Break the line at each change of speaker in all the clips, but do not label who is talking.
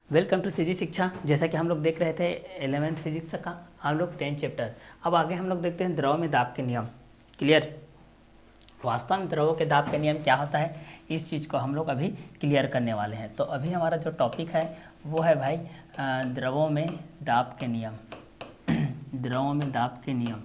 Welcome to CG शिक्षा। जैसा कि हम लोग देख रहे थे 11th फिजिक्स का हम लोग 10 चैप्टर। अब आगे हम लोग देखते हैं द्रव में दाब के नियम। क्लियर। वास्तव में द्रवों के दाब के नियम क्या होता है, इस चीज़ को हम लोग अभी क्लियर करने वाले हैं। तो अभी हमारा जो टॉपिक है वो है भाई द्रवों में दाब के नियम। द्रवों में दाब के नियम।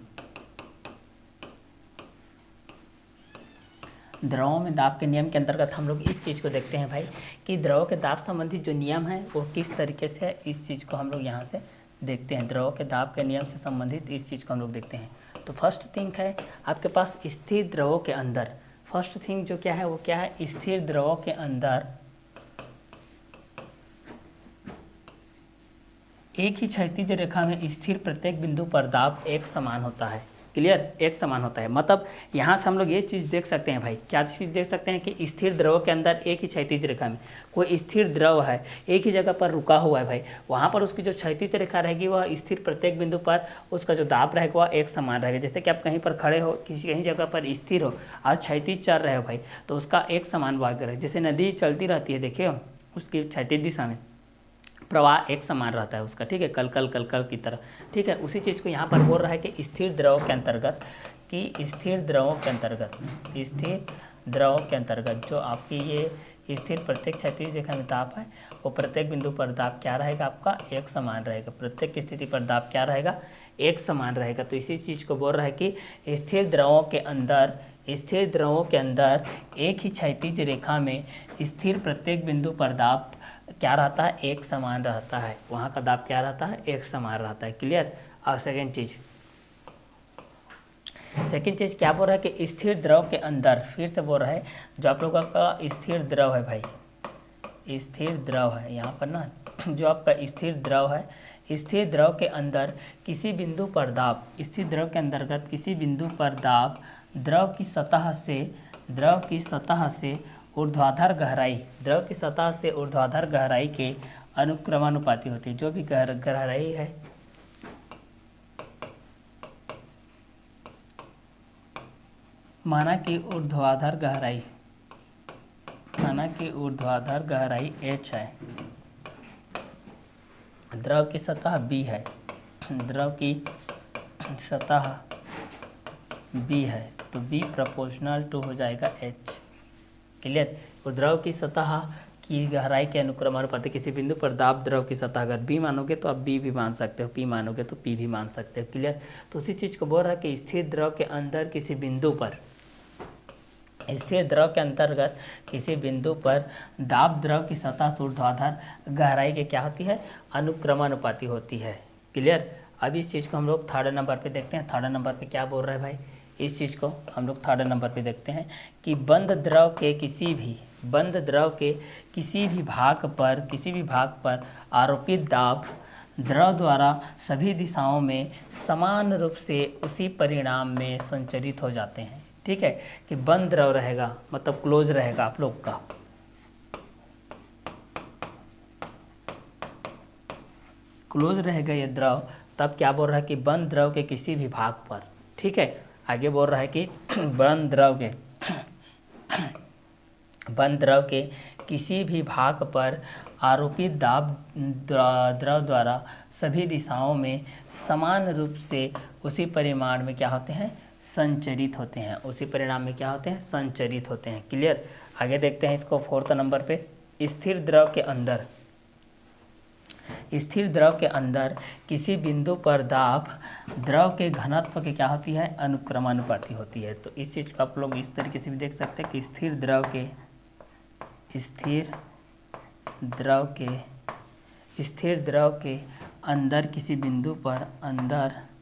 द्रवों में दाब के नियम के अंतर्गत हम लोग इस चीज़ को देखते हैं भाई कि द्रवों के दाब संबंधी जो नियम है वो किस तरीके से है, इस चीज़ को हम लोग यहाँ से देखते हैं। द्रवों के दाब के नियम से संबंधित इस चीज़ को हम लोग देखते हैं। तो फर्स्ट थिंग है आपके पास स्थिर द्रवों के अंदर। फर्स्ट थिंग जो क्या है वो क्या है, स्थिर द्रवों के अंदर एक ही क्षैतिज रेखा में स्थिर प्रत्येक बिंदु पर दाब एक समान होता है। क्लियर, एक समान होता है। मतलब यहाँ से हम लोग ये चीज़ देख सकते हैं भाई, क्या चीज़ देख सकते हैं कि स्थिर द्रव के अंदर एक ही क्षैतिज रेखा में कोई स्थिर द्रव है, एक ही जगह पर रुका हुआ है भाई, वहाँ पर उसकी जो क्षैतिज रेखा रहेगी वह स्थिर प्रत्येक बिंदु पर उसका जो दाब रहेगा वह एक समान रहेगा। जैसे कि आप कहीं पर खड़े हो, कहीं जगह पर स्थिर हो और क्षैतिज चल रहे हो भाई, तो उसका एक समान भाग रहेगा। जैसे नदी चलती रहती है, देखिए उसकी क्षैतिज दिशा में प्रवाह एक समान रहता है उसका, ठीक है, कल कल कल कल की तरह, ठीक है। उसी चीज़ को यहाँ पर बोल रहा है कि स्थिर द्रव के अंतर्गत, कि स्थिर द्रवों के अंतर्गत, स्थिर द्रवों के अंतर्गत जो आपकी ये स्थिर प्रत्येक क्षैतिज रेखा में दाब है वो प्रत्येक बिंदु पर दाब क्या रहेगा, आपका एक समान रहेगा। प्रत्येक स्थिति पर दाब क्या रहेगा, एक समान रहेगा। तो इसी चीज़ को बोल रहा है कि स्थिर द्रवों के अंदर, स्थिर द्रवों के अंदर एक ही क्षैतिज रेखा में स्थिर प्रत्येक बिंदु पर दाब क्या रहता है, एक समान रहता है। वहाँ का दाब क्या रहता है, एक समान रहता है। क्लियर। और सेकेंड चीज़ क्या बोल रहा है कि स्थिर द्रव के अंदर, फिर से बोल रहा है, जो आप लोगों का स्थिर द्रव है भाई, स्थिर द्रव है यहाँ पर ना, जो आपका स्थिर द्रव है, स्थिर द्रव के अंदर किसी बिंदु पर दाब, स्थिर द्रव के अंतर्गत किसी बिंदु पर दाब द्रव की सतह से ऊर्ध्वाधर गहराई, द्रव की सतह से ऊर्ध्वाधर गहराई के अनुक्रमानुपाती होती है। जो भी गहराई है, माना कि ऊर्ध्वाधर गहराई h है, द्रव की सतह b है, द्रव की सतह b है, तो b प्रोपोर्शनल टू हो जाएगा h। क्लियर। और द्रव की सतह की गहराई के अनुक्रमानुपाती किसी बिंदु पर दाब द्रव की सतह, अगर b मानोगे तो आप b भी मान सकते हो, p मानोगे तो p भी मान सकते हो। क्लियर। तो उसी चीज़ को बोल रहा है कि स्थिर द्रव के अंदर किसी बिंदु पर, स्थिर द्रव के अंतर्गत किसी बिंदु पर दाब द्रव की सतह से ऊर्ध्वाधर गहराई के क्या होती है, अनुक्रमानुपाती होती है। क्लियर। अब इस चीज़ को हम लोग थर्ड नंबर पे देखते हैं। थर्ड नंबर पे क्या बोल रहा है भाई, इस चीज़ को हम लोग थर्ड नंबर पे देखते हैं कि बंद द्रव के किसी भी भाग पर आरोपित दाब द्रव द्वारा सभी दिशाओं में समान रूप से उसी परिणाम में संचरित हो जाते हैं। ठीक है, कि बंद द्रव रहेगा मतलब क्लोज रहेगा आप लोग का, क्लोज रहेगा ये द्रव, तब क्या बोल रहा है कि बंद द्रव के किसी भी भाग पर, ठीक है। आगे बोल रहा है कि बंद द्रव के किसी भी भाग पर आरोपित दाब द्रव द्वारा सभी दिशाओं में समान रूप से उसी परिमाण में क्या होते हैं, संचरित होते हैं। उसी परिणाम में क्या होते हैं, संचरित होते हैं। क्लियर। आगे देखते हैं इसको फोर्थ नंबर पे। स्थिर द्रव के अंदर किसी बिंदु पर दाब द्रव के घनत्व के क्या होती है, अनुक्रमानुपाती होती है। तो इस चीज़ को आप लोग इस तरीके से भी देख सकते हैं कि स्थिर द्रव के अंदर किसी बिंदु पर दाब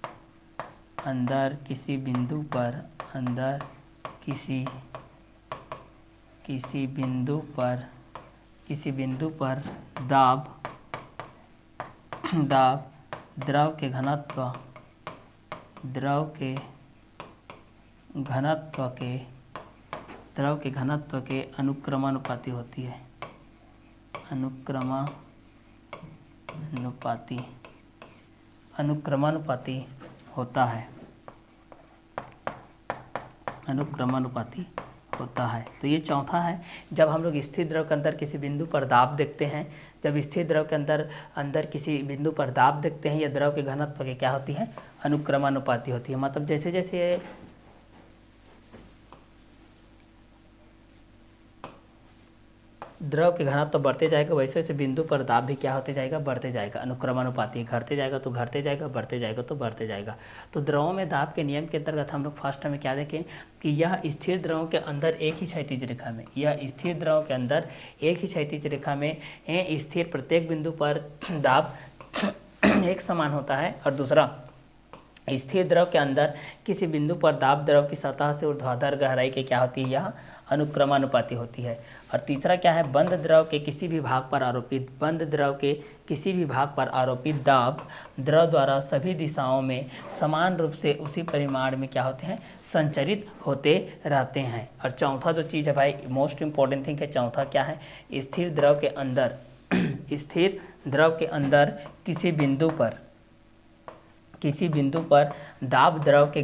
द्रव के घनत्व के अनुक्रमानुपाती होती है, अनुक्रमानुपाती होता है, अनुक्रमानुपाती होता है। तो ये चौथा है, जब हम लोग स्थिर द्रव के अंदर किसी बिंदु पर दाब देखते हैं, जब स्थिर द्रव के अंदर किसी बिंदु पर दाब देखते हैं, या द्रव के घनत्व की क्या होती है, अनुक्रमानुपाती होती है। मतलब जैसे जैसे द्रव के घनत्व तो बढ़ते जाएगा, वैसे वैसे बिंदु पर दाब भी क्या होते जाएगा, बढ़ते जाएगा। अनुक्रमानुपाती, घटते जाएगा तो घटते जाएगा, बढ़ते जाएगा तो बढ़ते जाएगा। तो द्रवों में दाब के नियम के अंतर्गत हम लोग फर्स्ट में क्या देखें कि यह स्थिर द्रवों के अंदर एक ही क्षैतिज रेखा में, यह स्थिर द्रवों के अंदर एक ही क्षैतिज रेखा में स्थिर प्रत्येक बिंदु पर दाब एक समान होता है। और दूसरा, स्थिर द्रव के अंदर किसी बिंदु पर दाब द्रव की सतह से ऊर्ध्वाधर गहराई के क्या होती है, यह अनुक्रमानुपाती होती है। और तीसरा क्या है, बंद द्रव के किसी भी भाग पर आरोपित, बंद द्रव के किसी भी भाग पर आरोपित दाब द्रव द्वारा सभी दिशाओं में समान रूप से उसी परिमाण में क्या होते हैं, संचरित होते रहते हैं। और चौथा जो चीज़ है भाई, मोस्ट इंपॉर्टेंट थिंग है, चौथा क्या है, स्थिर द्रव के अंदर स्थिर द्रव के अंदर किसी बिंदु पर दाब द्रव के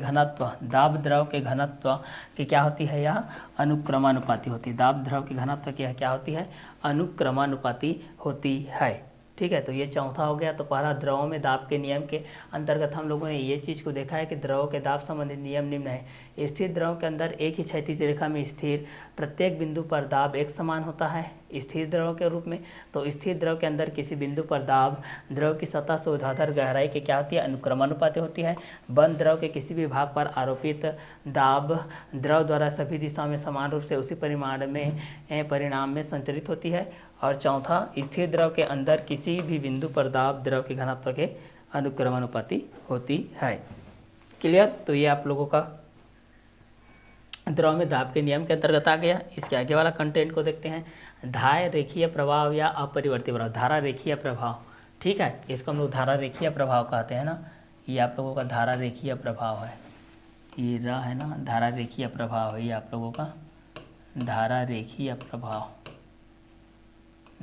घनत्व की क्या होती है, यह अनुक्रमानुपाती होती है। दाब द्रव के घनत्व की क्या होती है, अनुक्रमानुपाती होती है। ठीक है, तो ये चौथा हो गया। तो पहला, द्रवों में दाब के नियम के अंतर्गत हम लोगों ने ये चीज़ को देखा है कि द्रवों के दाब संबंधित नियम निम्न है। स्थिर द्रव के अंदर एक ही क्षैतिज रेखा में स्थिर प्रत्येक बिंदु पर दाब एक समान होता है स्थिर द्रव के रूप में। तो स्थिर द्रव के अंदर किसी बिंदु पर दाब द्रव की सतह से ऊर्ध्वाधर गहराई की क्या होती है, अनुक्रमानुपाती होती है। बंद द्रव के किसी भी भाग पर आरोपित दाब द्रव द्वारा सभी दिशाओं में समान रूप से उसी परिणाम में संचरित होती है। और चौथा, स्थिर द्रव के अंदर किसी भी बिंदु पर दाब द्रव के घनत्व के अनुक्रमानुपाती होती है। क्लियर? तो ये आप लोगों का द्रव में दाब के नियम के अंतर्गत आ गया। इसके आगे वाला कंटेंट को देखते हैं, धारा रेखीय प्रभाव या अपरिवर्ती प्रभाव। धारा रेखीय प्रभाव, ठीक है, इसको हम लोग धारा रेखीय प्रभाव कहते हैं ना। ये आप लोगों का धारा रेखीय प्रभाव है, ये रहा है ना, धारा रेखीय प्रभाव है, ये आप लोगों का धारा रेखीय प्रभाव,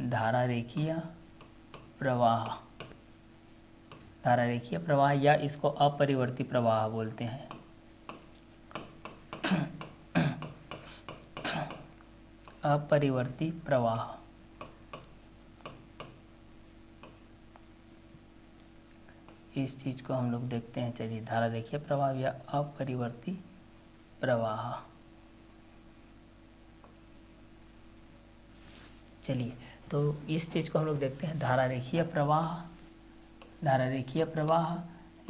धारा रेखीय प्रवाह, धारा रेखीय प्रवाह, या इसको अपरिवर्ती प्रवाह बोलते हैं। अपरिवर्ती प्रवाह, इस चीज को हम लोग देखते हैं। चलिए, धारा रेखीय प्रवाह या अपरिवर्ती प्रवाह। चलिए, तो इस चीज को हम लोग देखते हैं, धारा रेखीय प्रवाह, धारा रेखीय प्रवाह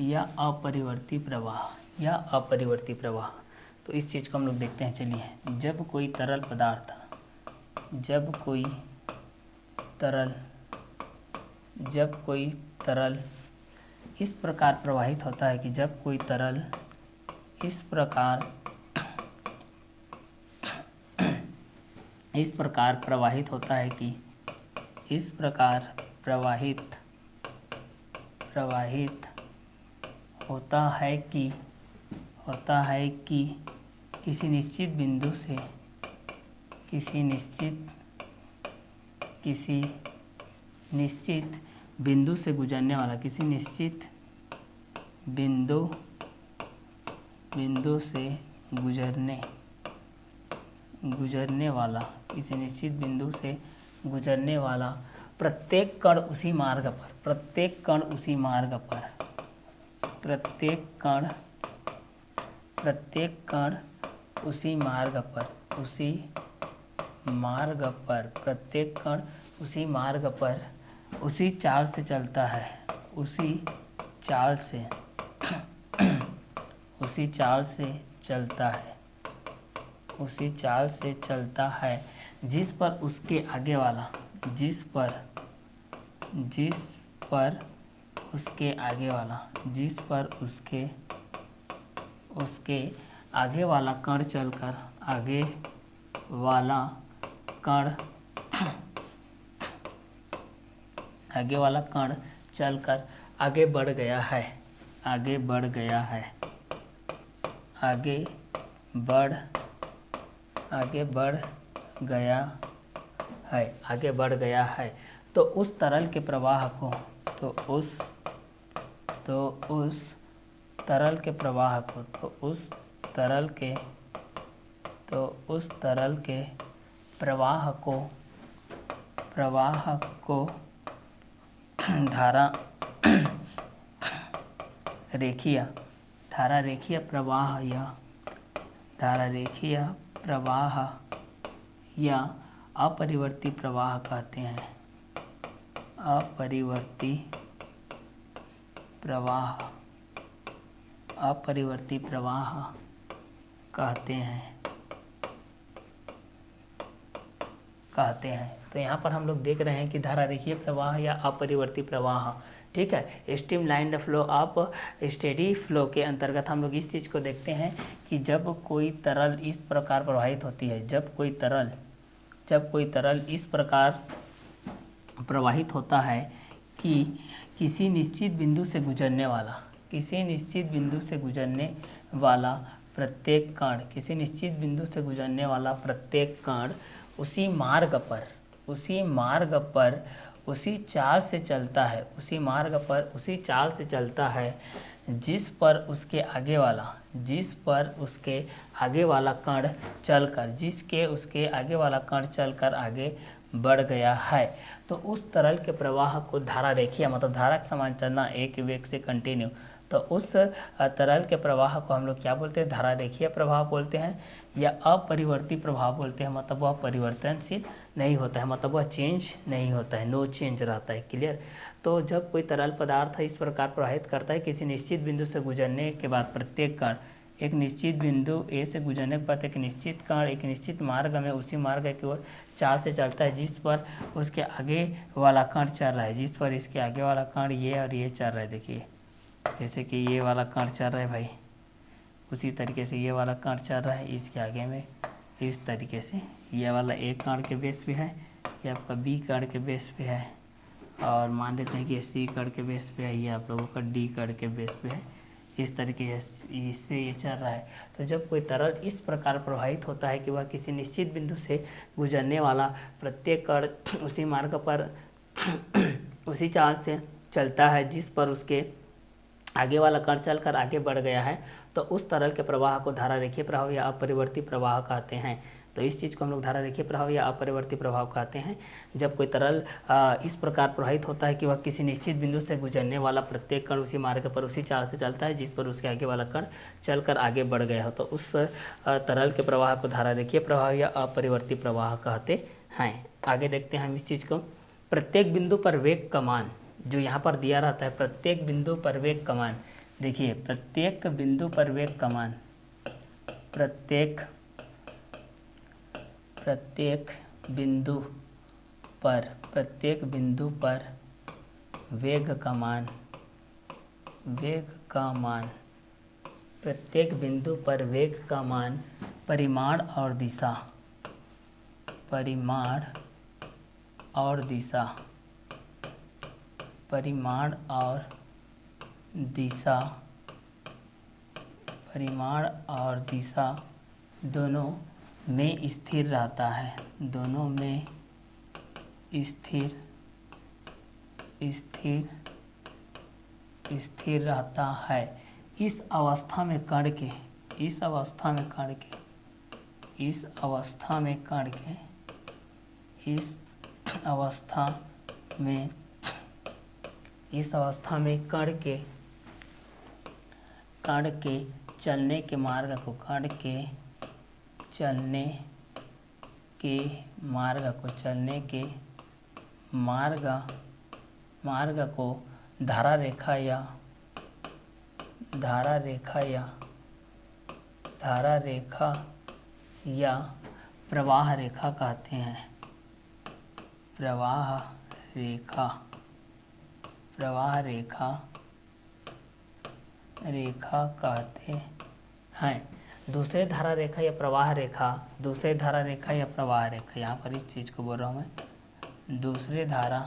या अपरिवर्ती प्रवाह, या अपरिवर्ती प्रवाह। तो इस चीज को हम लोग देखते हैं। चलिए, जब कोई तरल पदार्थ, जब कोई तरल इस प्रकार प्रवाहित होता है कि जब कोई तरल इस प्रकार प्रवाहित होता है कि इस प्रकार प्रवाहित होता है कि किसी निश्चित बिंदु से किसी निश्चित बिंदु से गुजरने वाला, किसी निश्चित बिंदु से गुजरने वाला, किसी निश्चित बिंदु से गुजरने वाला प्रत्येक कण उसी मार्ग पर, प्रत्येक कण उसी मार्ग पर, प्रत्येक कण उसी मार्ग पर, प्रत्येक कण उसी मार्ग पर उसी चाल से चलता है, उसी चाल से चलता है जिस पर उसके आगे वाला, जिस पर उसके आगे वाला कण चलकर आगे बढ़ गया है, आगे बढ़ गया है, तो उस तरल के प्रवाह को, उस तरल तो उस तरल के प्रवाह को धारा रेखीय प्रवाह या अपरिवर्ती प्रवाह कहते हैं। अपरिवर्ती प्रवाह कहते हैं। तो यहाँ पर हम लोग देख रहे हैं कि धारा रेखीय प्रवाह या अपरिवर्ती प्रवाह, ठीक है। Streamlined flow of steady flow के अंतर्गत हम लोग इस चीज़ को देखते हैं कि जब कोई तरल इस प्रकार प्रवाहित होती है, जब कोई तरल इस प्रकार प्रवाहित होता है कि किसी निश्चित बिंदु से गुजरने वाला प्रत्येक कण उसी मार्ग पर उसी चाल से चलता है जिस पर उसके आगे वाला कण चलकर आगे बढ़ गया है। तो उस तरल के प्रवाह को धारा रेखीय मतलब धारा के समान चलना, एक वेग से कंटिन्यू, तो उस तरल के प्रवाह को हम लोग क्या बोलते हैं? धारा रेखीय प्रवाह बोलते हैं या अपरिवर्ती प्रवाह बोलते हैं। मतलब वह परिवर्तनशील नहीं होता है, मतलब वह चेंज नहीं होता है, नो चेंज रहता है। क्लियर? तो जब कोई तरल पदार्थ इस प्रकार प्रवाहित करता है किसी निश्चित बिंदु से गुजरने के बाद प्रत्येक कण एक निश्चित बिंदु ए से गुजरने के बाद एक निश्चित कण एक निश्चित मार्ग में उसी मार्ग की ओर चाल से चलता है जिस पर उसके आगे वाला कण चल रहा है, जिस पर इसके आगे वाला कण ये और ये चल रहा है। देखिए जैसे कि ये वाला कण चल रहा है भाई, उसी तरीके से ये वाला कण चल रहा है इसके आगे में, इस तरीके से ये वाला एक कण के बेस पे है, ये आपका बी कण के बेस पे है, और मान लेते हैं कि ये सी कण के बेस पे है, ये आप लोगों का डी कण के बेस पे है। इस तरीके से इससे ये चल रहा है। तो जब कोई तरल इस प्रकार प्रवाहित होता है कि वह किसी निश्चित बिंदु से गुजरने वाला प्रत्येक कण उसी मार्ग पर उसी चाल से चलता है जिस पर उसके आगे वाला कण चलकर आगे बढ़ गया है, तो उस तरल के प्रवाह को धारा रेखीय प्रवाह या अपरिवर्ती प्रवाह कहते हैं। तो इस चीज़ को हम लोग धारा रेखीय प्रवाह या अपरिवर्ती प्रवाह कहते हैं। जब कोई तरल इस प्रकार प्रवाहित होता है कि वह किसी निश्चित बिंदु से गुजरने वाला प्रत्येक कण उसी मार्ग पर उसी चाल से चलता है जिस पर उसके आगे वाला कण चलकर आगे बढ़ गया हो, तो उस तरल के प्रवाह को धारा रेखीय प्रवाह या अपरिवर्ती प्रवाह कहते हैं। आगे देखते हैं हम इस चीज़ को। प्रत्येक बिंदु पर वेग का मान जो यहाँ पर दिया रहता है, प्रत्येक बिंदु पर वेग का मान, देखिए प्रत्येक बिंदु पर वेग का मान, प्रत्येक बिंदु पर वेग का मान, प्रत्येक बिंदु पर वेग का मान परिमाण और दिशा दोनों में स्थिर रहता है, दोनों में स्थिर रहता है। इस अवस्था में कण के कण के चलने के मार्ग को धारा रेखा या प्रवाह रेखा कहते हैं। प्रवाह रेखा कहते हैं। दूसरे धारा रेखा या प्रवाह रेखा, यहाँ पर इस चीज़ को बोल रहा हूँ मैं। दूसरे धारा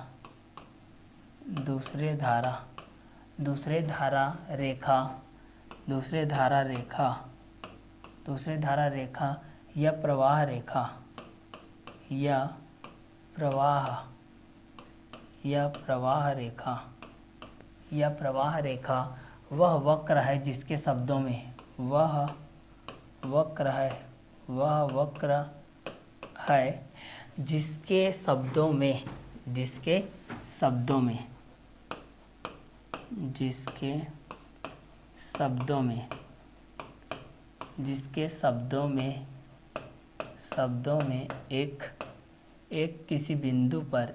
रेखा या प्रवाह रेखा वह वक्र है जिसके शब्दों में वह वक्र है जिसके शब्दों में जिसके शब्दों में एक किसी बिंदु पर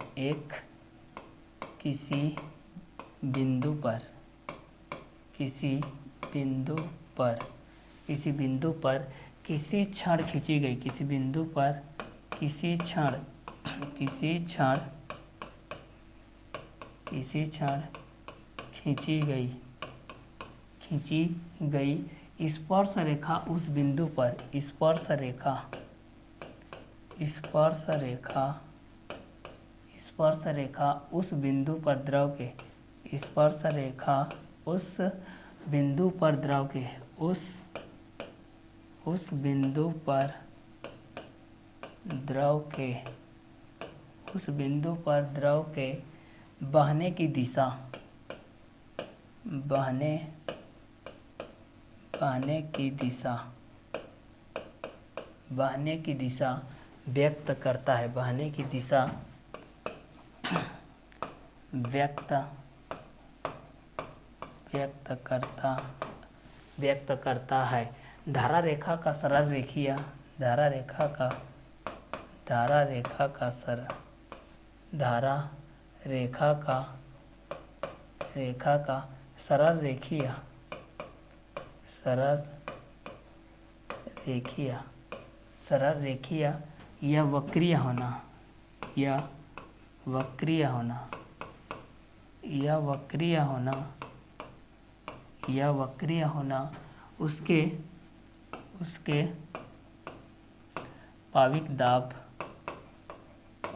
किसी क्षण खींची गई खींची गई स्पर्श रेखा उस बिंदु पर द्रव के द्रव के बहने की दिशा व्यक्त करता है। व्यक्त करता है। धारा रेखा का सरल रेखीय या वक्रीय होना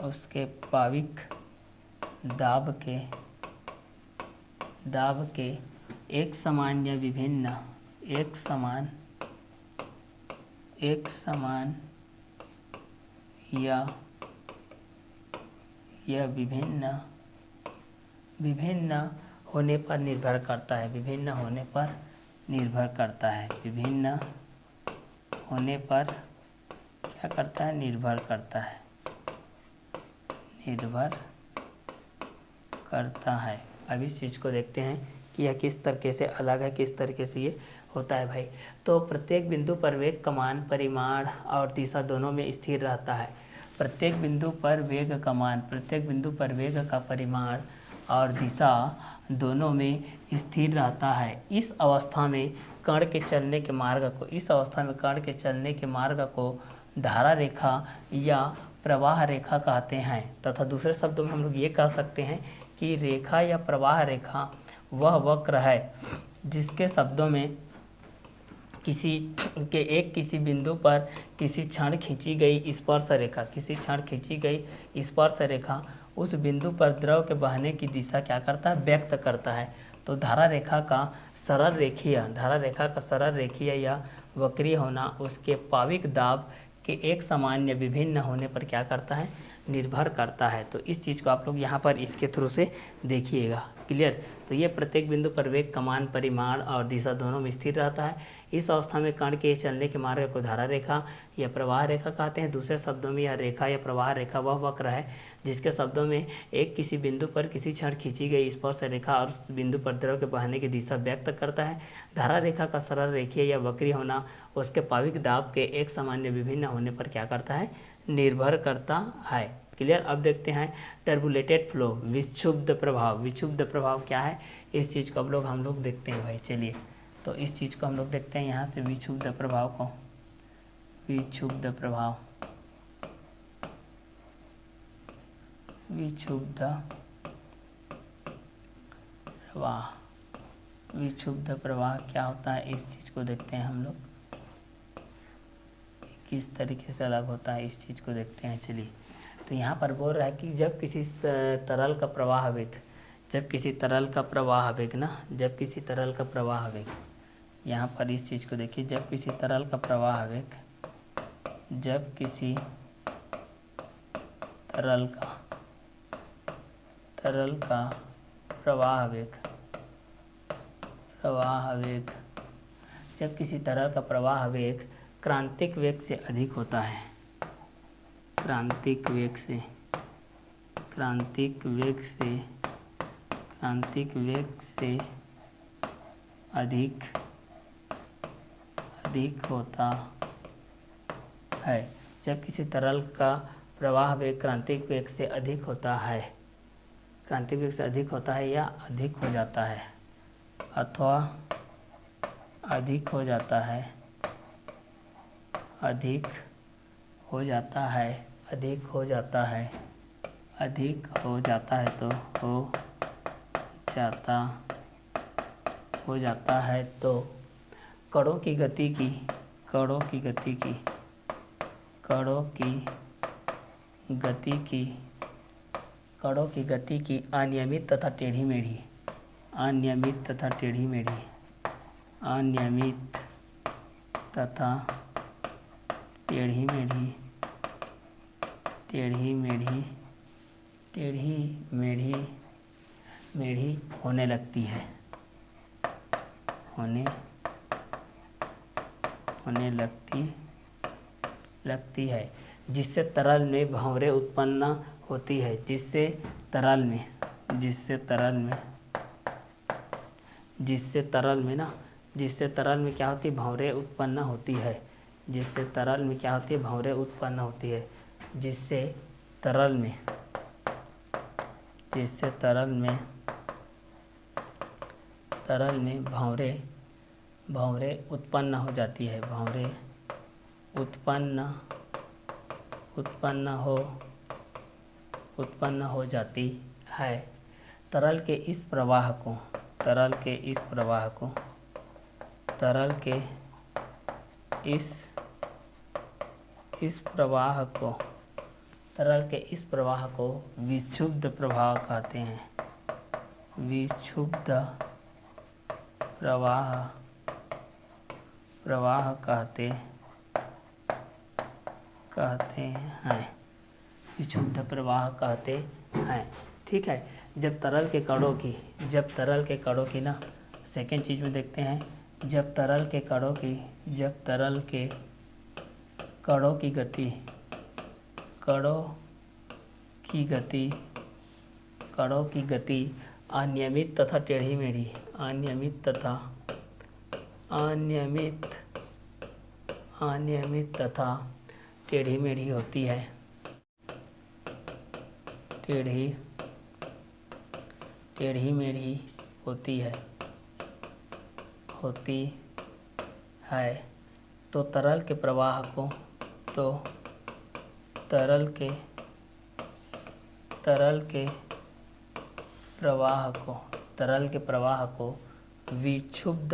उसके पाविक दाब के एक समान या विभिन्न या विभिन्न होने पर निर्भर करता है। निर्भर करता है। अब इस चीज़ को देखते हैं कि यह किस तरीके से अलग है, किस तरीके से ये होता है भाई। तो प्रत्येक बिंदु पर वेग का मान, परिमाण और दिशा दोनों में स्थिर रहता है। प्रत्येक बिंदु पर वेग का परिमाण और दिशा दोनों में स्थिर रहता है। इस अवस्था में कण के चलने के मार्ग को धारा रेखा या प्रवाह रेखा कहते हैं। तथा दूसरे शब्दों में हम लोग ये कह सकते हैं कि रेखा या प्रवाह रेखा वह वक्र है जिसके शब्दों में किसी बिंदु पर किसी क्षण खींची गई स्पर्श रेखा उस बिंदु पर द्रव के बहने की दिशा क्या करता है, व्यक्त करता है। तो धारा रेखा का सरल रेखीय या वक्रीय होना उसके पाविक दाब के एक समान या विभिन्न होने पर क्या करता है, निर्भर करता है। तो इस चीज़ को आप लोग यहाँ पर इसके थ्रू से देखिएगा। क्लियर। तो ये प्रत्येक बिंदु पर वेग का मान, परिमाण और दिशा दोनों में स्थिर रहता है। इस अवस्था में कण के चलने के मार्ग को धारा रेखा या प्रवाह रेखा कहते हैं। दूसरे शब्दों में यह रेखा या प्रवाह रेखा वह वक्र है जिसके शब्दों में किसी बिंदु पर किसी क्षण खींची गई स्पर्श रेखा और उस बिंदु पर द्रव के बहने की दिशा व्यक्त करता है। धारा रेखा का सरल रेखीय या वक्रीय होना उसके पाविक दाब के एक समान या विभिन्न होने पर क्या करता है, निर्भर करता है। क्लियर। अब देखते हैं टर्बुलेटेड फ्लो, विक्षुब्ध प्रभाव क्या है, इस चीज़ को हम लोग देखते हैं भाई। चलिए तो इस चीज़ को हम लोग देखते हैं यहाँ से विक्षुब्ध प्रभाव विक्षुब्ध प्रवाह क्या होता है, इस चीज़ को देखते हैं हम लोग किस तरीके से अलग होता है, इस चीज़ को देखते हैं। चलिए तो यहाँ पर बोल रहा है कि जब किसी तरल का प्रवाह वेग यहाँ पर इस चीज़ को देखिए, जब किसी तरल का प्रवाह वेग क्रांतिक वेग से अधिक होता है, क्रांतिक वेग से अधिक होता है। जब किसी तरल का प्रवाह वेग क्रांतिक वेग से अधिक होता है, क्रांतिक वेग से अधिक होता है या अधिक हो जाता है, अथवा अधिक हो जाता है, अधिक हो जाता है तो कणों की गति की अनियमित तथा टेढ़ी मेढ़ी होने लगती है, जिससे तरल में भंवरे उत्पन्न होती है, जिससे तरल में क्या होती है, भंवरे उत्पन्न होती है, जिससे तरल में भंवरे उत्पन्न होती है, जिससे तरल में भंवरे उत्पन्न हो जाती है, उत्पन्न हो जाती है। तरल के इस प्रवाह को विक्षुब्ध प्रवाह कहते हैं, विक्षुब्ध प्रवाह कहते हैं। ठीक है। जब तरल के कणों की ना सेकेंड चीज में देखते हैं, जब तरल के कणों की गति अनियमित तथा टेढ़ी मेढ़ी होती है, टेढ़ी मेढ़ी होती है, तो तरल के प्रवाह को विक्षुब्ध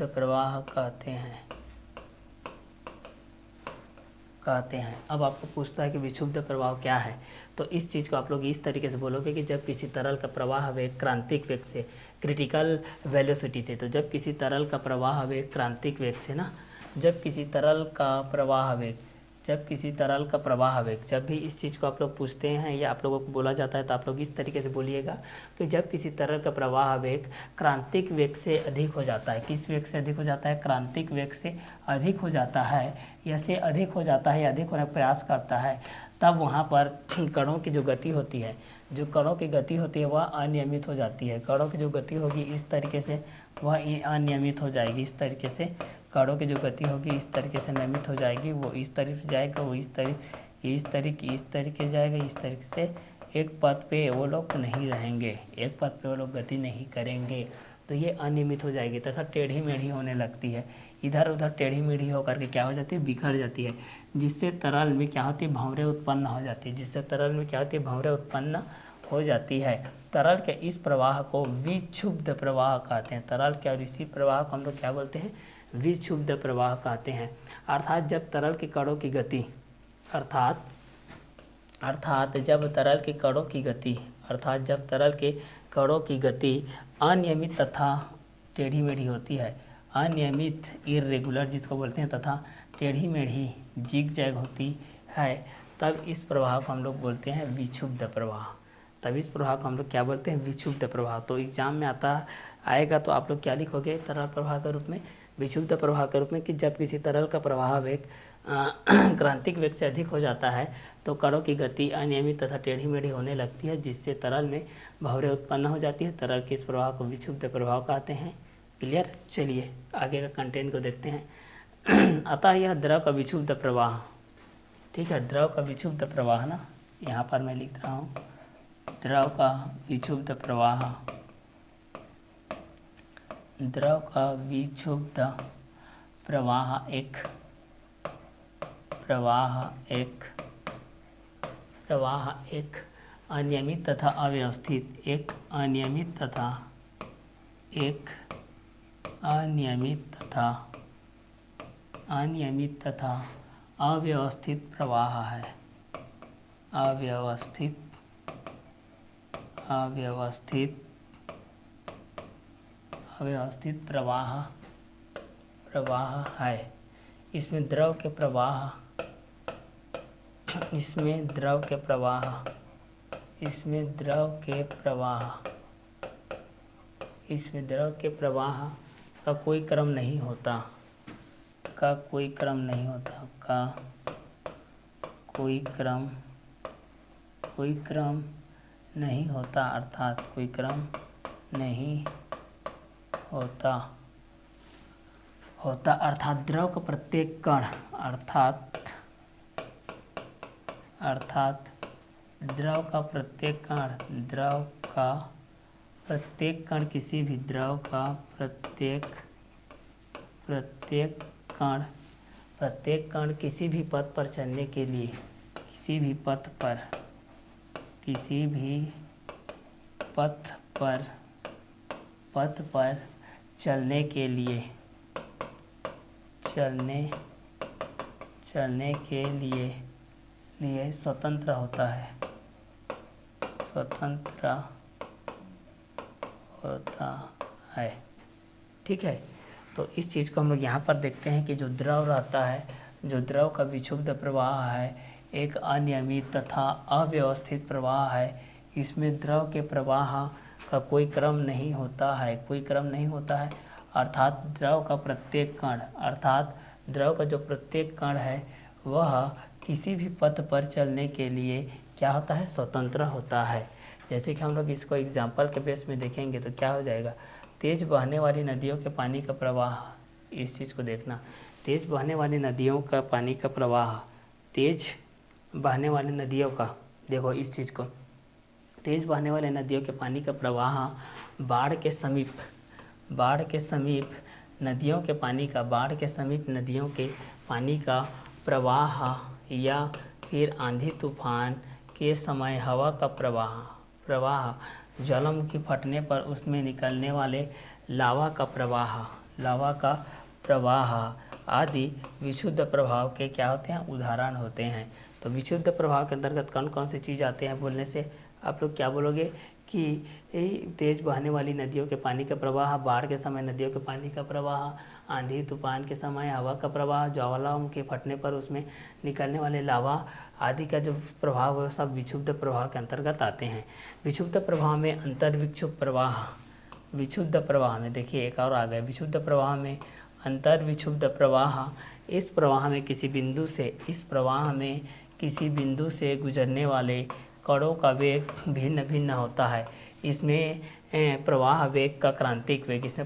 प्रवाह कहते हैं। अब आपको पूछता है कि विक्षुब्ध प्रवाह क्या है, तो इस चीज़ को आप लोग इस तरीके से बोलोगे कि जब किसी तरल का प्रवाह वेग क्रांतिक वेग से क्रिटिकल वेलोसिटी से, तो जब किसी तरल का प्रवाह वेग क्रांतिक वेग से ना, जब किसी तरल का प्रवाह वेग जब भी इस चीज़ को आप लोग पूछते हैं या आप लोगों को बोला जाता है, तो आप लोग इस तरीके से बोलिएगा कि जब किसी तरल का प्रवाह वेग क्रांतिक वेग से अधिक हो जाता है, किस वेग से अधिक हो जाता है, क्रांतिक वेग से अधिक हो जाता है, या से अधिक हो जाता है या अधिक होने का प्रयास करता है, तब वहाँ पर कणों की जो गति होती है वह अनियमित हो जाती है। कणों की जो गति होगी इस तरीके से वह अनियमित हो जाएगी, इस तरीके से कणों की जो गति होगी इस तरीके से नियमित हो जाएगी, वो इस तरफ जाएगा, वो इस तरीके जाएगा, इस तरीके से एक पथ पे वो लोग नहीं रहेंगे, एक पथ पे वो लोग गति नहीं करेंगे, तो ये अनियमित हो जाएगी तथा टेढ़ी मेढ़ी होने लगती है, इधर उधर टेढ़ी मेढ़ी होकर के क्या हो जाती है, बिखर जाती है, जिससे तरल में क्या होती है, भंवरे उत्पन्न हो जाती है, तरल के इस प्रवाह को विक्षुब्ध प्रवाह कहते हैं। तरल के और इसी प्रवाह को हम लोग क्या बोलते हैं, विक्षुब्ध प्रवाह कहते हैं। अर्थात जब तरल के कणों की गति जब तरल के कणों की गति अनियमित तथा टेढ़ी मेढ़ी होती है, अनियमित इर्रेगुलर जिसको बोलते हैं, तथा टेढ़ी मेढ़ी जिग जैग होती है, तब इस प्रवाह को हम लोग बोलते हैं विक्षुब्ध प्रवाह। तब इस प्रवाह को हम लोग क्या बोलते हैं, विक्षुब्ध प्रवाह। तो एग्जाम में आएगा तो आप लोग क्या लिखोगे तरल प्रवाह के रूप में, विक्षुब्ध प्रवाह के रूप में, कि जब किसी तरल का प्रवाह वेग क्रांतिक वेग से अधिक हो जाता है तो कणों की गति अनियमित तथा टेढ़ी मेढ़ी होने लगती है, जिससे तरल में भंवरें उत्पन्न हो जाती है। तरल के इस प्रवाह को विक्षुब्ध प्रवाह कहते हैं। क्लियर। चलिए आगे का कंटेंट को देखते हैं। अतः यह द्रव का विक्षुब्ध प्रवाह, ठीक है, द्रव का विक्षुब्ध प्रवाह ना, यहाँ पर मैं लिख रहा हूँ द्रव का विक्षुब्ध प्रवाह, द्रव का विक्षुब्ध प्रवाह एक अनियमित तथा अव्यवस्थित, अनियमित तथा अव्यवस्थित प्रवाह है। अव्यवस्थित प्रवाह है। इसमें द्रव के प्रवाह का कोई क्रम नहीं होता, अर्थात कोई क्रम नहीं होता, अर्थात द्रव का प्रत्येक कण, द्रव का प्रत्येक कण किसी भी द्रव का प्रत्येक कण किसी भी पथ पर चलने के लिए, किसी भी पथ पर चलने के लिए स्वतंत्र होता है। ठीक है, तो इस चीज़ को हम लोग यहाँ पर देखते हैं कि जो द्रव रहता है, जो द्रव का विक्षुब्ध प्रवाह है, एक अनियमित तथा अव्यवस्थित प्रवाह है। इसमें द्रव के प्रवाह का कोई क्रम नहीं होता है, अर्थात द्रव का जो प्रत्येक कण है वह किसी भी पथ पर चलने के लिए क्या होता है, स्वतंत्र होता है। जैसे कि हम लोग इसको एग्जाम्पल के बेस में देखेंगे तो क्या हो जाएगा, तेज बहने वाली नदियों के पानी का प्रवाह, इस चीज़ को देखना, तेज बहने वाली नदियों का पानी का प्रवाह, तेज बहने वाली नदियों का, देखो इस चीज़ को, तेज बहने वाले नदियों के पानी का प्रवाह बाढ़ के समीप नदियों के पानी का प्रवाह या फिर आंधी तूफान के समय हवा का प्रवाह, ज्वालामुखी फटने पर उसमें निकलने वाले लावा का प्रवाह आदि विशुद्ध प्रभाव के क्या होते हैं, उदाहरण होते हैं। तो विशुद्ध प्रभाव के अंतर्गत कौन कौन सी चीज़ आते हैं बोलने से आप लोग क्या बोलोगे कि तेज बहने वाली नदियों के पानी का प्रवाह, बाढ़ के समय नदियों के पानी का प्रवाह, आंधी तूफान के समय हवा का प्रवाह, ज्वालामुखी फटने पर उसमें निकलने वाले लावा आदि का जो प्रभाव है सब विक्षुब्ध प्रवाह के अंतर्गत आते हैं। विक्षुब्ध प्रवाह में अंतर्विक्षुब्ध प्रवाह, विक्षुब्ध प्रवाह में देखिए एक और आ गया, विक्षुब्ध प्रवाह में अंतर्विक्षुब्ध प्रवाह, इस प्रवाह में किसी बिंदु से गुजरने वाले कणों का वेग भिन्न भिन्न होता है। इसमें प्रवाह वेग का क्रांतिक वेग, से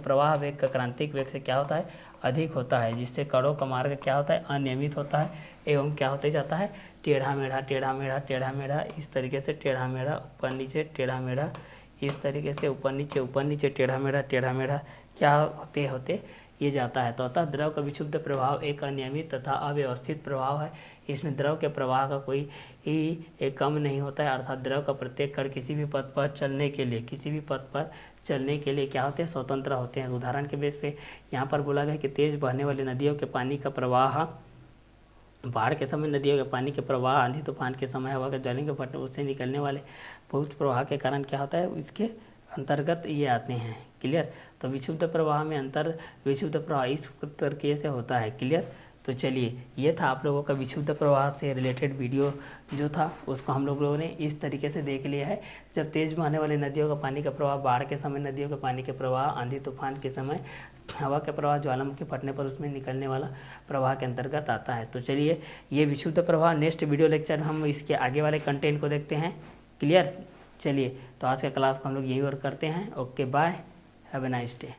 क्या होता है, अधिक होता है, जिससे कणों का मार्ग क्या होता है, अनियमित होता है एवं क्या होते जाता है, टेढ़ा मेढ़ा, इस तरीके से टेढ़ा मेढ़ा, ऊपर नीचे टेढ़ा मेढ़ा, इस तरीके से ऊपर नीचे टेढ़ा मेढ़ा क्या होते ये जाता है। तो अतः द्रव का विक्षुब्ध प्रभाव एक अनियमित तथा अव्यवस्थित प्रभाव है। इसमें द्रव के प्रवाह का कोई एक कम नहीं होता है, अर्थात द्रव का प्रत्येक कण किसी भी पथ पर चलने के लिए क्या होते हैं, स्वतंत्र होते हैं। उदाहरण के बेस पे यहाँ पर बोला गया कि तेज बहने वाली नदियों के पानी का प्रवाह, बाढ़ के समय नदियों के पानी के प्रवाह, आंधी तूफान के समय हवा के ज्वालामुखी फटने उससे निकलने वाले बहुत प्रवाह के कारण क्या होता है, इसके अंतर्गत ये आते हैं। क्लियर। तो विक्षुब्ध प्रवाह में विक्षुब्ध प्रवाह इस तरीके से होता है। क्लियर। तो तो चलिए, ये था आप लोगों का विशुद्ध प्रवाह से रिलेटेड वीडियो जो था, उसको हम लोगों ने इस तरीके से देख लिया है। जब तेज़ बहने वाली नदियों का पानी का प्रवाह, बाढ़ के समय नदियों के पानी के प्रवाह, आंधी तूफान के समय हवा के प्रवाह, ज्वालामुखी फटने पर उसमें निकलने वाला प्रवाह के अंतर्गत आता है। तो चलिए, ये विशुद्ध प्रवाह, नेक्स्ट वीडियो लेक्चर हम इसके आगे वाले कंटेंट को देखते हैं। क्लियर? चलिए, तो आज के क्लास को हम लोग यही और करते हैं। Okay, bye, have a nice day.